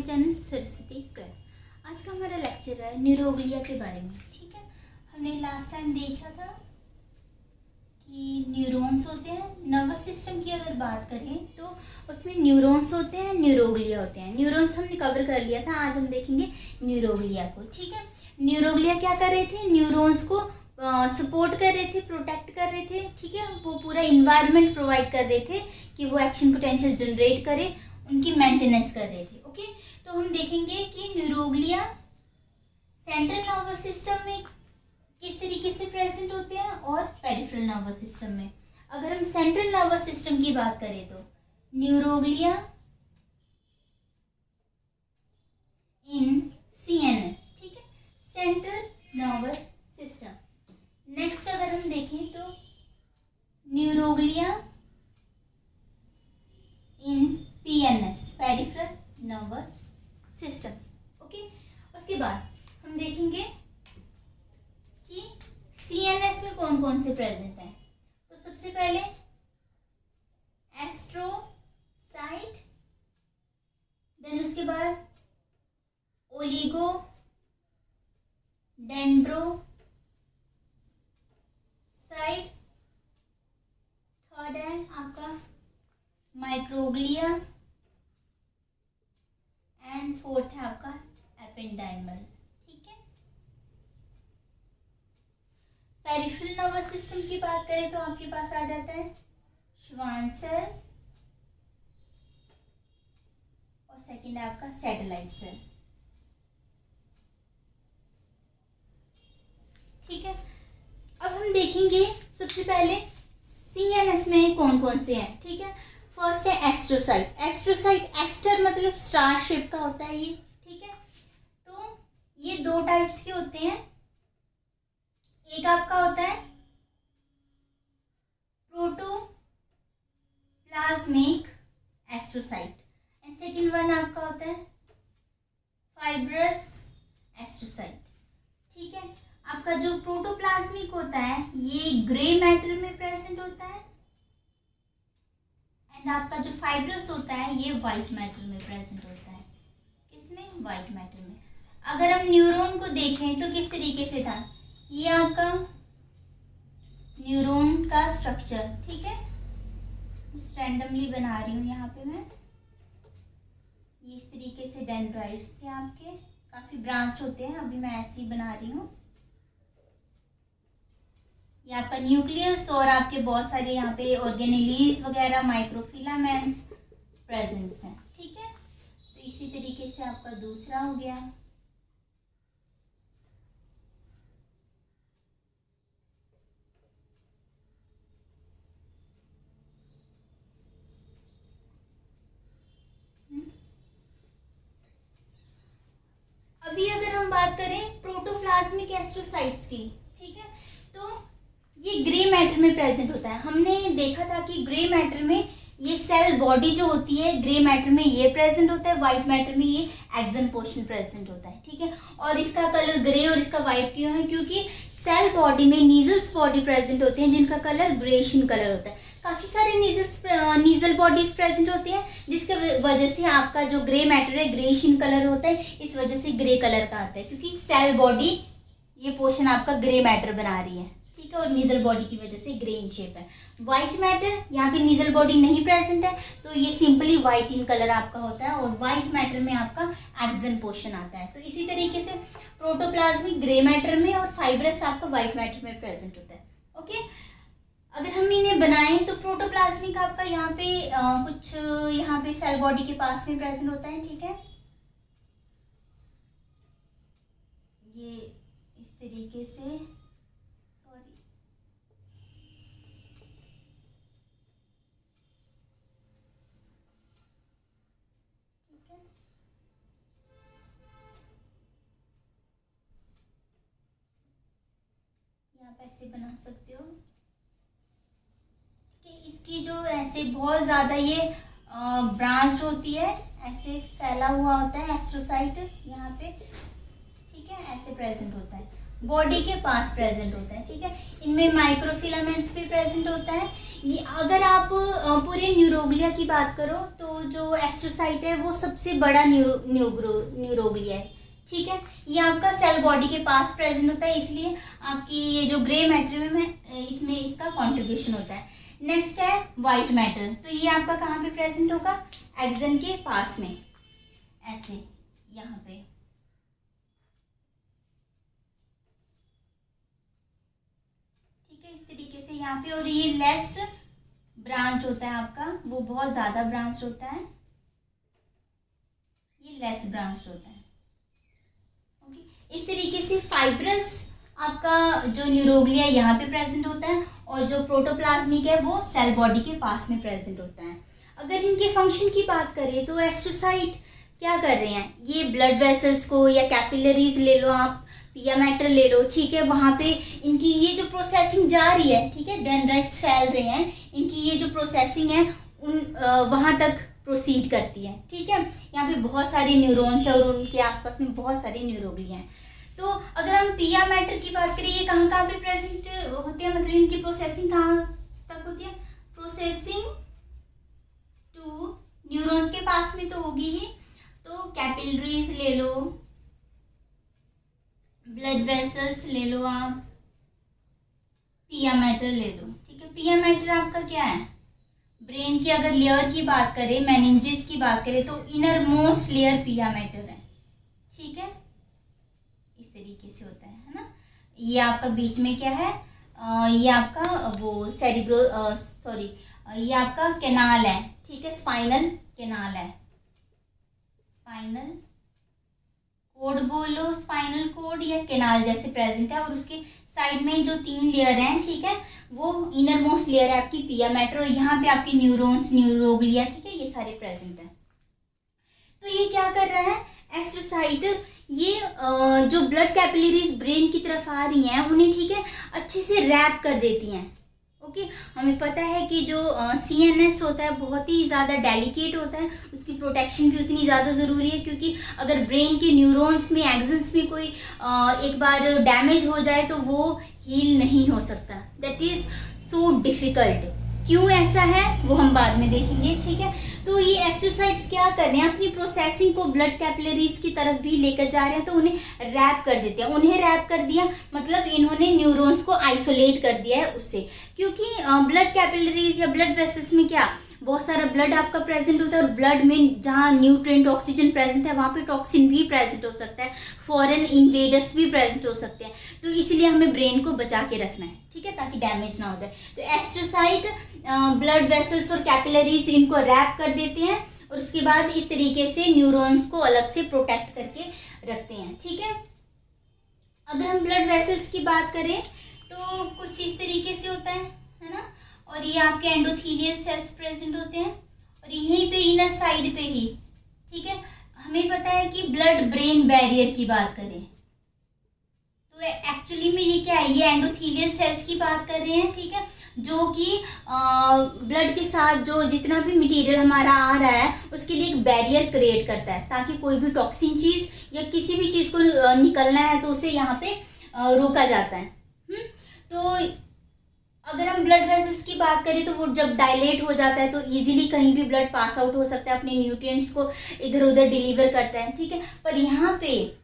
My channel Saraswati square. आज का हमारा लेक्चर है न्यूरोग्लिया के बारे में। ठीक है, हमने लास्ट टाइम देखा था कि न्यूरॉन्स होते हैं। नर्वस सिस्टम की अगर बात करें तो उसमें न्यूरॉन्स होते हैं, न्यूरोग्लिया होते हैं। न्यूरॉन्स हमने कवर कर लिया था, आज हम देखेंगे न्यूरोग्लिया को। ठीक है, न्यूरोग्लिया क्या कर रहे थे? न्यूरॉन्स को सपोर्ट कर रहे थे, प्रोटेक्ट कर रहे थे। ठीक है, वो पूरा इन्वायरमेंट प्रोवाइड कर रहे थे कि वो एक्शन पोटेंशियल जनरेट करे, उनकी मेंटेनेंस कर रहे थे। ओके, तो हम देखेंगे कि न्यूरोग्लिया सेंट्रल नर्वस सिस्टम में किस तरीके से प्रेजेंट होते हैं और पेरिफेरल नर्वस सिस्टम में। अगर हम सेंट्रल नर्वस सिस्टम की बात करें तो न्यूरोग्लिया इन सीएनएस। ठीक है, सेंट्रल नर्वस सिस्टम। नेक्स्ट अगर हम देखें तो neuroglia in PNS, peripheral nervous system. Okay, उसके बाद हम देखेंगे कि सीएनएस में कौन कौन से प्रेजेंट हैं। तो सबसे पहले एस्ट्रोसाइट, देन उसके बाद ओलिगो डेंड्रोसाइट, थर्ड है आपका माइक्रोग्लिया एंड फोर्थ है आपका एपेंडाइमल। ठीक है, पेरिफेरल नर्वस सिस्टम की बात करें तो आपके पास आ जाता है श्वान सेल और सेकंड है आपका सैटेलाइट सेल। ठीक है, अब हम देखेंगे सबसे पहले सीएनएस में कौन कौन से हैं। ठीक है, फर्स्ट है एस्ट्रोसाइट। एस्ट्रोसाइट, एस्टर मतलब स्टार शेप का होता है ये। ठीक है, तो ये दो टाइप्स के होते हैं। एक आपका होता है protoplasmic astrocyte and second one आपका होता है फाइब्रस एस्ट्रोसाइट। ठीक है, आपका जो प्रोटोप्लाज्मिक होता है ये ग्रे मैटर में प्रेजेंट होता है एंड आपका जो फाइब्रस होता है ये वाइट मैटर में प्रेजेंट होता है। किसमें? वाइट मैटर में। अगर हम न्यूरॉन को देखें तो किस तरीके से था, ये आपका न्यूरॉन का स्ट्रक्चर। ठीक है, जिस रैंडमली बना रही हूँ यहाँ पे मैं, ये इस तरीके से डेंड्राइट्स थे आपके, काफी ब्रांच होते हैं, अभी मैं ऐसे ही बना रही हूँ। ये आपका न्यूक्लियस और आपके बहुत सारे यहाँ पे ऑर्गेनेलीज वगैरह, माइक्रोफिलामेंट्स प्रेजेंट्स हैं। ठीक है, तो इसी तरीके से आपका दूसरा हो गया। अभी अगर हम बात करें प्रोटोप्लाज्मिक एस्ट्रोसाइट्स की, ठीक है, तो ये ग्रे मैटर में प्रेजेंट होता है। हमने देखा था कि ग्रे मैटर में ये सेल बॉडी जो होती है, ग्रे मैटर में ये प्रेजेंट होता है, व्हाइट मैटर में ये एक्सन पोर्शन प्रेजेंट होता है। ठीक है, और इसका कलर ग्रे और इसका व्हाइट क्यों है? क्योंकि सेल बॉडी में नीजल्स बॉडी प्रेजेंट होते हैं जिनका कलर ग्रेशियन कलर होता है। काफ़ी सारे नीजल बॉडीज प्रेजेंट होते हैं जिसके वजह से आपका जो ग्रे मैटर है ग्रेशियन कलर होता है, इस वजह से ग्रे कलर का आता है क्योंकि सेल बॉडी ये पोर्शन आपका ग्रे मैटर बना रही है। ठीक है, और नीजल बॉडी की वजह से ग्रे इन शेप है। व्हाइट मैटर, यहाँ पे नीजल बॉडी नहीं प्रेजेंट है तो ये सिंपली व्हाइट इन कलर आपका होता है और व्हाइट मैटर में आपका एक्सन पोर्शन आता है। तो इसी तरीके से प्रोटोप्लाज्मिक ग्रे मैटर में और फाइब्रस आपका व्हाइट मैटर में प्रेजेंट होता है। ओके, अगर हम इन्हें बनाएं तो प्रोटोप्लाज्मिक आपका यहाँ पे कुछ यहाँ पे सेल बॉडी के पास में प्रेजेंट होता है। ठीक है, ये इस तरीके से, सॉरी, ठीक है, यहाँ पे ऐसे बना सकते हो कि इसकी जो ऐसे बहुत ज़्यादा ये ब्रांच होती है, ऐसे फैला हुआ होता है एस्ट्रोसाइट यहाँ पे। ठीक है, ऐसे प्रेजेंट होता है। बॉडी के पास प्रेजेंट होता है, ठीक है। इनमें माइक्रोफिलामेंट्स भी प्रेजेंट होता है। ये अगर आप पूरे न्यूरोग्लिया की बात करो तो जो एस्ट्रोसाइट है वो सबसे बड़ा न्यूरोग्लिया है, ठीक है। ये आपका सेल बॉडी के पास प्रेजेंट होता है, इसलिए आपकी ये जो ग्रे मैटर में इसमें इसका कॉन्ट्रीब्यूशन होता है। नेक्स्ट है वाइट मैटर, तो ये आपका कहाँ पे प्रेजेंट होगा, एक्सन के पास में, ऐसे यहाँ पे, ठीक है, इस तरीके से यहाँ पे। और ये लेस ब्रांच्ड होता है आपका, वो बहुत ज्यादा ब्रांच्ड होता है, ये लेस ब्रांच्ड होता है, ओके। इस तरीके से फाइब्रस आपका जो न्यूरोग्लिया यहाँ पे प्रेजेंट होता है, और जो प्रोटोप्लाज्मिक है वो सेल बॉडी के पास में प्रेजेंट होता है। अगर इनके फंक्शन की बात करें तो एस्ट्रोसाइट क्या कर रहे हैं, ये ब्लड वेसल्स को या कैपिलरीज ले लो आप, पिया मैटर ले लो, ठीक है, वहाँ पे इनकी ये जो प्रोसेसिंग जा रही है, ठीक है, डेंड्राइट्स फैल रहे हैं, इनकी ये जो प्रोसेसिंग है उन वहाँ तक प्रोसीड करती है, ठीक है। यहाँ पे बहुत सारे न्यूरॉन्स है और उनके आसपास में बहुत सारे न्यूरोग्लिया हैं। तो अगर हम पिया मैटर की बात करें, ये कहाँ पे प्रेजेंट होते हैं, मतलब इनकी प्रोसेसिंग कहाँ तक होती है, प्रोसेसिंग टू न्यूरॉन्स के पास में तो होगी ही, तो कैपिलरीज ले लो, ब्लड वेसल्स ले लो आप, पिया मैटर ले लो, ठीक है। पिया मैटर आपका क्या है, ब्रेन की अगर लेयर की बात करें, मेनिंजेस की बात करें, तो इनर मोस्ट लेयर पिया मैटर है, ठीक है, इस तरीके से होता है ना। ये आपका बीच में क्या है, ये आपका वो ये आपका कैनाल है, ठीक है, स्पाइनल कैनाल है, स्पाइनल कोड बोलो, स्पाइनल कोड या कैनाल जैसे प्रेजेंट है, और उसके साइड में जो 3 लेयर हैं, ठीक है, वो इनर मोस्ट लेयर है आपकी पिया मैटर, और यहाँ पे आपके न्यूरॉन्स, न्यूरोग्लिया, ठीक है, ये सारे प्रेजेंट है। तो ये क्या कर रहा है एस्ट्रोसाइट, ये जो ब्लड कैपिलरीज ब्रेन की तरफ आ रही हैं उन्हें, ठीक है, अच्छे से रैप कर देती हैं, ओके। हमें पता है कि जो CNS होता है बहुत ही ज़्यादा डेलिकेट होता है, उसकी प्रोटेक्शन भी उतनी ज़्यादा ज़रूरी है, क्योंकि अगर ब्रेन के न्यूरॉन्स में, एक्सन्स में कोई एक बार डैमेज हो जाए तो वो हील नहीं हो सकता, दैट इज़ सो डिफ़िकल्ट। क्यों ऐसा है वो हम बाद में देखेंगे, ठीक है। तो ये एस्ट्रोसाइट्स क्या कर रहे हैं, अपनी प्रोसेसिंग को ब्लड कैपिलरीज की तरफ भी लेकर जा रहे हैं, तो उन्हें रैप कर देते हैं। उन्हें रैप कर दिया मतलब इन्होंने न्यूरॉन्स को आइसोलेट कर दिया है उससे, क्योंकि ब्लड कैपिलरीज या ब्लड वेसल्स में क्या बहुत सारा ब्लड आपका प्रेजेंट होता है, और ब्लड में जहाँ न्यूट्रिएंट ऑक्सीजन प्रेजेंट है वहाँ पे टॉक्सिन भी प्रेजेंट हो सकता है, फॉरेन इन्वेडर्स भी प्रेजेंट हो सकते हैं, तो इसलिए हमें ब्रेन को बचा के रखना है, ठीक है, ताकि डैमेज ना हो जाए। तो एस्ट्रोसाइट ब्लड वेसल्स और कैपिलरीज इनको रैप कर देते हैं, और उसके बाद इस तरीके से न्यूरॉन्स को अलग से प्रोटेक्ट करके रखते हैं, ठीक है। अगर हम ब्लड वेसल्स की बात करें तो कुछ इस तरीके से होता है ना, और ये आपके एंडोथेलियल सेल्स प्रेजेंट होते हैं, और यहीं पे इनर साइड पे ही, ठीक है, हमें पता है कि ब्लड ब्रेन बैरियर की बात करें तो एक्चुअली में ये क्या है, ये एंडोथेलियल सेल्स की बात कर रहे हैं, ठीक है, जो कि ब्लड के साथ जो जितना भी मटेरियल हमारा आ रहा है उसके लिए एक बैरियर क्रिएट करता है, ताकि कोई भी टॉक्सिन चीज़ या किसी भी चीज़ को निकलना है तो उसे यहाँ पे रोका जाता है। तो अगर हम ब्लड वेसल्स की बात करें तो वो जब डायलेट हो जाता है तो इजीली कहीं भी ब्लड पास आउट हो सकता है, अपने न्यूट्रिएंट्स को इधर उधर डिलीवर करता है, ठीक है। पर यहाँ पे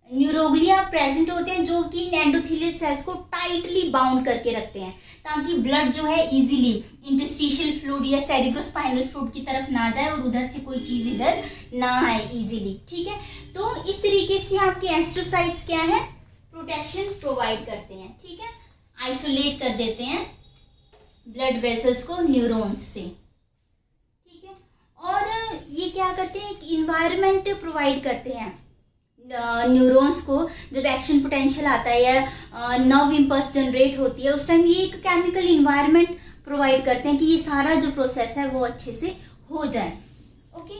न्यूरोग्लिया प्रेजेंट होते हैं जो कि एंडोथेलियल सेल्स को टाइटली बाउंड करके रखते हैं, ताकि ब्लड जो है इजीली इंटरस्टिशियल फ्लूइड या सेरिब्रोस्पाइनल फ्लूइड की तरफ ना जाए और उधर से कोई चीज़ इधर ना आए इजीली, ठीक है। तो इस तरीके से आपके एस्ट्रोसाइट्स क्या है, प्रोटेक्शन प्रोवाइड करते हैं, ठीक है, आइसोलेट कर देते हैं ब्लड वेसल्स को न्यूरॉन्स से, ठीक है। और ये क्या करते हैं, एक इन्वायरमेंट प्रोवाइड करते हैं न्यूरॉन्स को। जब एक्शन पोटेंशियल आता है या नर्व इम्पल्स जनरेट होती है उस टाइम ये एक केमिकल इन्वायरमेंट प्रोवाइड करते हैं कि ये सारा जो प्रोसेस है वो अच्छे से हो जाए, ओके।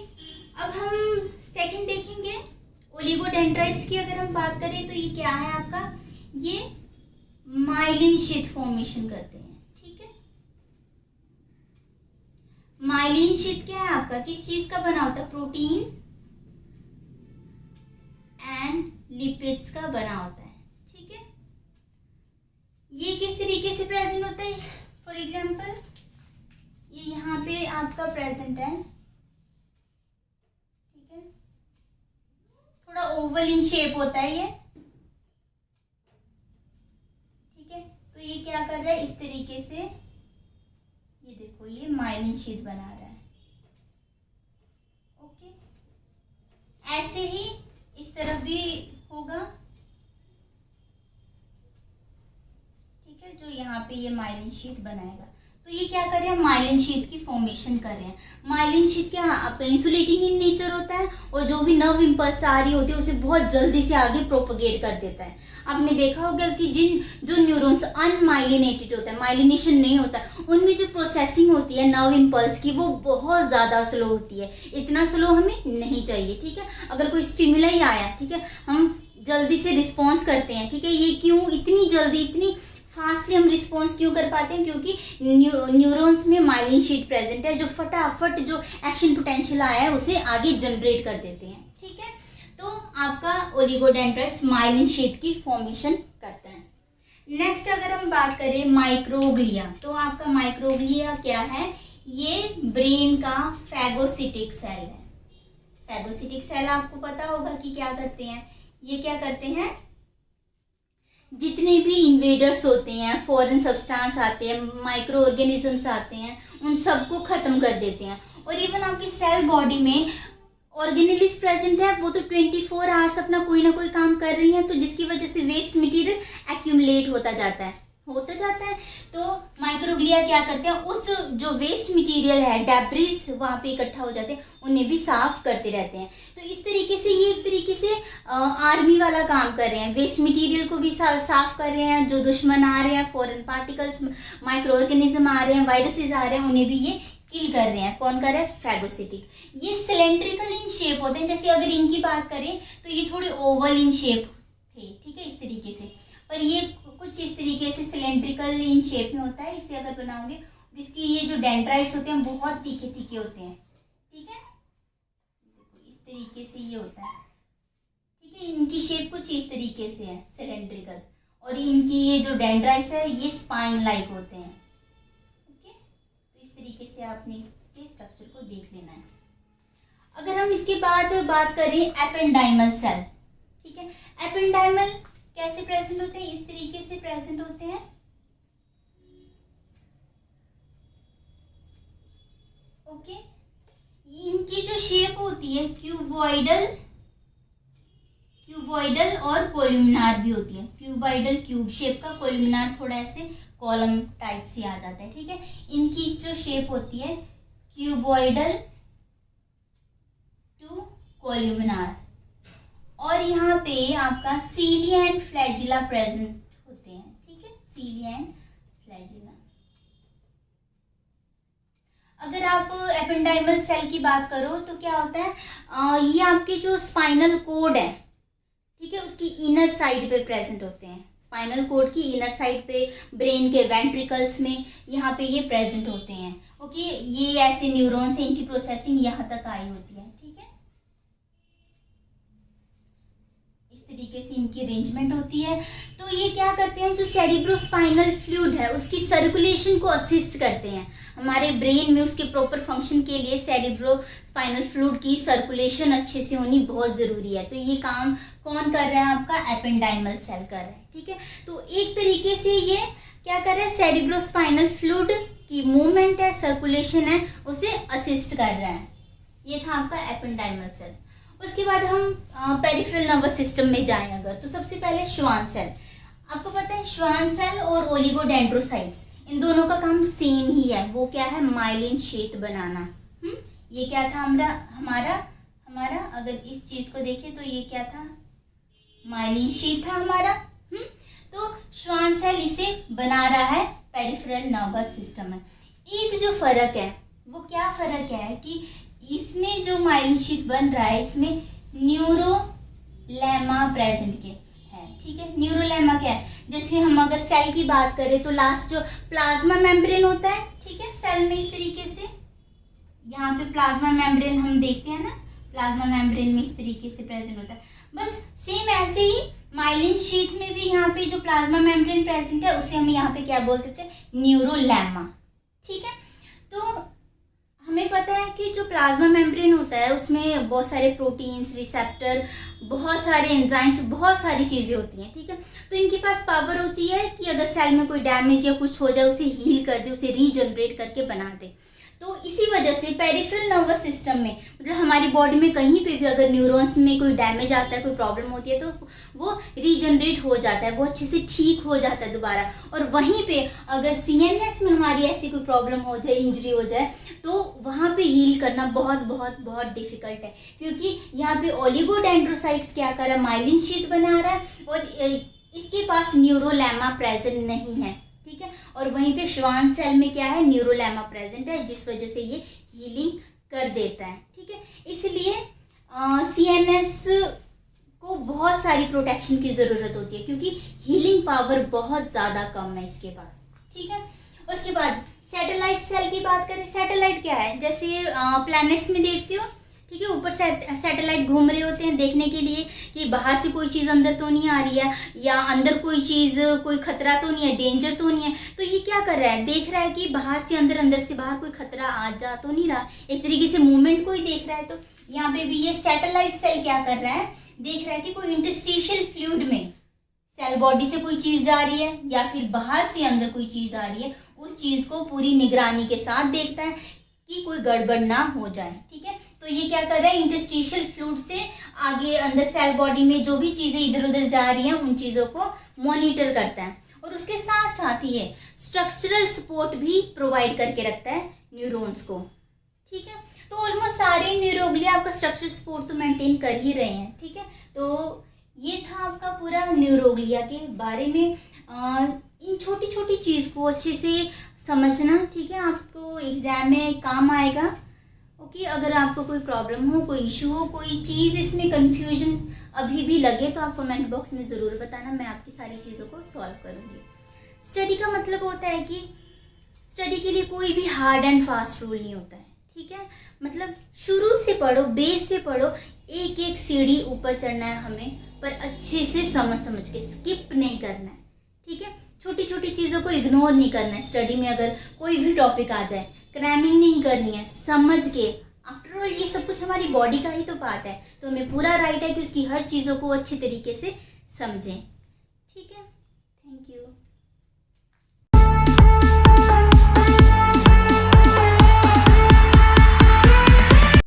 अब हम सेकंड देखेंगे ओलिगोडेंड्राइट्स की। अगर हम बात करें तो ये क्या है आपका, ये माइलिन शीथ फॉर्मेशन करते हैं, ठीक है। माइलिन शीथ क्या है आपका, किस चीज का बना होता है, प्रोटीन एंड लिपिड्स का बना होता है, ठीक है। होता है, फॉर एग्जाम्पल ये यहाँ पे आपका प्रेजेंट है, ठीक है, थोड़ा ओवल इन शेप होता है ये, ठीक है। तो ये क्या कर रहा है, इस तरीके से, ये देखो ये माइलिन शीट बना रहा है, ओके। ऐसे ही इस तरफ भी होगा, ठीक है, जो यहाँ पे ये माइलिन शीट बनाएगा। तो ये क्या कर रहे हैं, माइलिन शीट की फॉर्मेशन कर रहे हैं। माइलिन शीट क्या, आपका इंसुलेटिंग इन नेचर होता है और जो भी नर्व इम्पल्स आ रही होती है उसे बहुत जल्दी से आगे प्रोपगेट कर देता है। आपने देखा होगा कि जो न्यूरॉन्स अनमाइलिनेटेड होता है, माइलिनेशन नहीं होता, उनमें जो प्रोसेसिंग होती है नर्व इम्पल्स की वो बहुत ज़्यादा स्लो होती है। इतना स्लो हमें नहीं चाहिए, ठीक है। अगर कोई स्टिमुलाई आया, ठीक है, हम जल्दी से रिस्पॉन्स करते हैं, ठीक है। ये क्यों इतनी जल्दी, इतनी फास्टली हम रिस्पॉन्स क्यों कर पाते हैं, क्योंकि न्यूरॉन्स में माइलिन शीट प्रेजेंट है जो फटाफट जो एक्शन पोटेंशियल आया है उसे आगे जनरेट कर देते हैं, ठीक है। तो आपका ओलिगोडेंड्राइट्स माइलिन शीट की फॉर्मेशन करता है। नेक्स्ट अगर हम बात करें माइक्रोग्लिया, तो आपका माइक्रोग्लिया क्या है, ये ब्रेन का फैगोसिटिक सेल है। फैगोसिटिक सेल आपको पता होगा कि क्या करते हैं, ये क्या करते हैं, जितने भी इन्वेडर्स होते हैं, फॉरेन सब्सटेंस आते हैं, माइक्रो ऑर्गेनिजम्स आते हैं, उन सबको ख़त्म कर देते हैं। और इवन आपकी सेल बॉडी में ऑर्गेनेलिस प्रेजेंट है, वो तो 24 आवर्स अपना कोई ना कोई काम कर रही हैं, तो जिसकी वजह से वेस्ट मटेरियल एक्यूमुलेट होता जाता है। तो माइक्रोग्लिया क्या करते हैं, उस जो वेस्ट मटेरियल है, डेब्रिस वहाँ पे इकट्ठा हो जाते हैं, उन्हें भी साफ करते रहते हैं। तो इस तरीके से ये एक तरीके से आर्मी वाला काम कर रहे हैं, वेस्ट मटेरियल को भी साफ कर रहे हैं। जो दुश्मन आ रहे हैं, फॉरेन पार्टिकल्स, माइक्रो ऑर्गेनिज्म आ रहे हैं, वायरसेस आ रहे हैं, उन्हें भी ये किल कर रहे हैं। कौन कर रहा है, फैगोसिटिक। ये सिलेंड्रिकल इन शेप होते हैं, जैसे अगर इनकी बात करें तो ये थोड़े ओवल इन शेप थे, ठीक है, इस तरीके से, पर ये कुछ इस तरीके से सिलेंड्रिकल इन शेप में होता है। इसे अगर बनाओगे, इसकी ये जो डेंड्राइट्स होते हैं बहुत तीखे तीखे होते हैं, ठीक है, देखो इस तरीके से ये होता है, ठीक है। इनकी शेप कुछ इस तरीके से है, सिलेंड्रिकल, और इनकी ये जो डेंड्राइट्स है ये स्पाइन लाइक होते हैं, ओके। तो इस तरीके से आपने इसके स्ट्रक्चर को देख लेना है। अगर हम इसके बाद बात करें एपेंडाइमल सेल, ठीक है, एपेंडाइमल कैसे प्रेजेंट होते हैं, इस तरीके से प्रेजेंट होते हैं, ओके। इनकी जो शेप होती है क्यूबॉइडल और कोलुमिनार भी होती है। क्यूबॉइडल क्यूब शेप का, कोलुमिनार थोड़ा ऐसे कॉलम टाइप से आ जाता है, ठीक है। इनकी जो शेप होती है क्यूबॉइडल टू कोलुमिनार, और यहाँ पे आपका सीलिया एंड फ्लैजिला प्रेजेंट होते हैं, ठीक है, सीलिया एंड फ्लैजिला। अगर आप एपेंडाइमल सेल की बात करो तो क्या होता है, ये आपके जो स्पाइनल कोड है, ठीक है, उसकी इनर साइड पे प्रेजेंट होते हैं। स्पाइनल कोड की इनर साइड पे, ब्रेन के वेंट्रिकल्स में, यहाँ पे ये प्रेजेंट होते हैं, ओके। ये ऐसे न्यूरॉन से इनकी प्रोसेसिंग यहाँ तक आई होती है, ठीक है। इस तरीके से इनकी अरेंजमेंट होती है। तो ये क्या करते हैं, जो सेरिब्रोस्पाइनल फ्लूइड है उसकी सर्कुलेशन को असिस्ट करते हैं। हमारे ब्रेन में उसके प्रॉपर फंक्शन के लिए सेरिब्रोस्पाइनल फ्लूइड की सर्कुलेशन अच्छे से होनी बहुत ज़रूरी है। तो ये काम कौन कर रहा है, आपका एपेंडाइमल सेल कर रहा है, ठीक है। तो एक तरीके से ये क्या कर रहा है, सेरिब्रोस्पाइनल फ्लूइड की मूवमेंट है, सर्कुलेशन है, उसे असिस्ट कर रहा है। ये था आपका एपेंडाइमल सेल। उसके बाद हम पेरिफेरल नर्वस सिस्टम में जाएं अगर, तो सबसे पहले श्वान सेल। आपको पता है श्वान सेल और ओलिगोडेंड्रोसाइट्स, इन दोनों का काम सेम ही है। वो क्या है, माइलिन शीट बनाना। ये क्या था हमारा अगर इस चीज को देखें तो ये क्या था, माइलिन शीट था हमारा। तो श्वान सेल इसे बना रहा है पेरिफेरल नर्वस सिस्टम में। एक जो फर्क है वो क्या फर्क है कि इसमें जो माइलिन शीट बन रहा है इसमें न्यूरोलेमा प्रेजेंट के है, ठीक है। न्यूरोलेमा क्या है, जैसे हम अगर सेल की बात करें तो लास्ट जो प्लाज्मा मेम्ब्रेन होता है, ठीक है, सेल में इस तरीके से यहाँ पे प्लाज्मा मेम्ब्रेन हम देखते हैं ना, प्लाज्मा मेम्ब्रेन में इस तरीके से प्रेजेंट होता है। बस सेम ऐसे ही माइलिन शीथ में भी यहाँ पे जो प्लाज्मा मेम्ब्रेन प्रेजेंट है उसे हम यहाँ पे क्या बोलते थे, न्यूरोलैमा। ठीक है, तो हमें पता है कि जो प्लाज्मा मेम्ब्रेन होता है उसमें बहुत सारे प्रोटीन्स, रिसेप्टर, बहुत सारे एंजाइम्स, बहुत सारी चीज़ें होती हैं। ठीक है, तो इनके पास पावर होती है कि अगर सेल में कोई डैमेज या कुछ हो जाए उसे हील कर दे, उसे रीजनरेट करके बना दे। तो इसी वजह से पेरिफेरल नर्वस सिस्टम में, मतलब हमारी बॉडी में कहीं पे भी अगर न्यूरॉन्स में कोई डैमेज आता है, कोई प्रॉब्लम होती है, तो वो रीजनरेट हो जाता है, वो अच्छे से ठीक हो जाता है दोबारा। और वहीं पे अगर सीएनएस में हमारी ऐसी कोई प्रॉब्लम हो जाए, इंजरी हो जाए, तो वहाँ पे हील करना बहुत बहुत बहुत डिफिकल्ट है, क्योंकि यहाँ पे ओलिगोडेंड्रोसाइट्स क्या कर रहा है, माइलिन शीथ बना रहा है और इसके पास न्यूरोलैमा प्रेजेंट नहीं है। ठीक है, और वहीं पे श्वान सेल में क्या है, न्यूरोलैमा प्रेजेंट है, जिस वजह से ये हीलिंग कर देता है। ठीक है, इसलिए सीएनएस को बहुत सारी प्रोटेक्शन की ज़रूरत होती है, क्योंकि हीलिंग पावर बहुत ज़्यादा कम है इसके पास। ठीक है, उसके बाद सैटेलाइट सेल की बात करें। सैटेलाइट क्या है, जैसे प्लैनेट्स में देखते हो, ठीक है, ऊपर सैटेलाइट घूम रहे होते हैं देखने के लिए कि बाहर से कोई चीज़ अंदर तो नहीं आ रही है, या अंदर कोई चीज़, कोई खतरा तो नहीं है, डेंजर तो नहीं है। तो ये क्या कर रहा है, देख रहा है कि बाहर से अंदर, अंदर से बाहर कोई खतरा आ जा तो नहीं रहा, एक तरीके से मूवमेंट को ही देख रहा है। तो यहाँ पे भी ये सैटेलाइट सेल क्या कर रहा है, देख रहा है कि कोई इंटरस्टिशियल फ्लूइड में सेल बॉडी से कोई चीज़ जा रही है या फिर बाहर से अंदर कोई चीज़ आ रही है, उस चीज़ को पूरी निगरानी के साथ देखता है कि कोई गड़बड़ ना हो जाए। ठीक है, तो ये क्या कर रहा है, इंटरस्टिशियल फ्लूइड से आगे अंदर सेल बॉडी में जो भी चीज़ें इधर उधर जा रही हैं उन चीज़ों को मॉनिटर करता है, और उसके साथ साथ ये स्ट्रक्चरल सपोर्ट भी प्रोवाइड करके रखता है न्यूरॉन्स को। ठीक है, तो ऑलमोस्ट सारे न्यूरोग्लिया आपका स्ट्रक्चरल सपोर्ट तो मेंटेन कर ही रहे हैं। ठीक है, तो ये था आपका पूरा न्यूरोग्लिया के बारे में। इन छोटी छोटी चीज़ को अच्छे से समझना, ठीक है, आपको एग्जाम में काम आएगा। ओके, अगर आपको कोई प्रॉब्लम हो, कोई इशू हो, कोई चीज़ इसमें कंफ्यूजन अभी भी लगे तो आप कमेंट बॉक्स में ज़रूर बताना, मैं आपकी सारी चीज़ों को सॉल्व करूँगी। स्टडी का मतलब होता है कि स्टडी के लिए कोई भी हार्ड एंड फास्ट रूल नहीं होता है। ठीक है, मतलब शुरू से पढ़ो, बेस से पढ़ो, एक एक सीढ़ी ऊपर चढ़ना है हमें, पर अच्छे से समझ के, स्किप नहीं करना है। ठीक है, छोटी छोटी चीज़ों को इग्नोर नहीं करना है। स्टडी में अगर कोई भी टॉपिक आ जाए, क्रैमिंग नहीं करनी है, समझ के। आफ्टर ऑल ये सब कुछ हमारी बॉडी का ही तो पार्ट है, तो हमें पूरा राइट है कि उसकी हर चीज़ों को अच्छी तरीके से समझें। ठीक है।